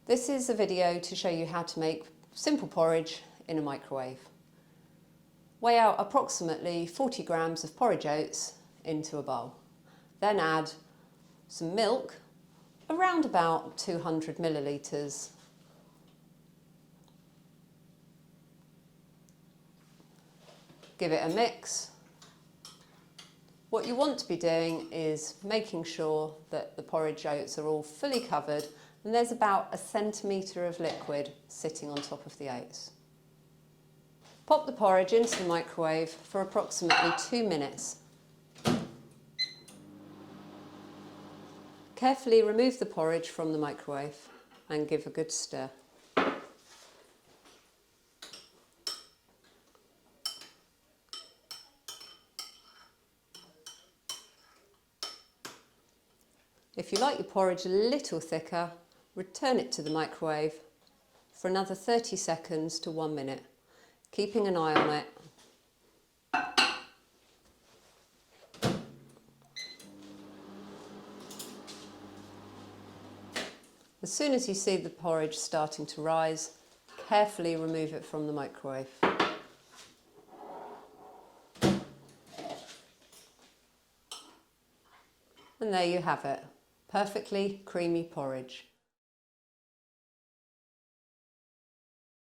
This is a video to show you how to make simple porridge in a microwave. Weigh out approximately 40 grams of porridge oats into a bowl. Then add some milk, around about 200 millilitres. Give it a mix. What you want to be doing is making sure that the porridge oats are all fully covered and there's about a centimetre of liquid sitting on top of the oats. Pop the porridge into the microwave for approximately 2 minutes. Carefully remove the porridge from the microwave and give a good stir. If you like your porridge a little thicker, return it to the microwave for another 30 seconds to 1 minute, keeping an eye on it. As soon as you see the porridge starting to rise, carefully remove it from the microwave. And there you have it, perfectly creamy porridge.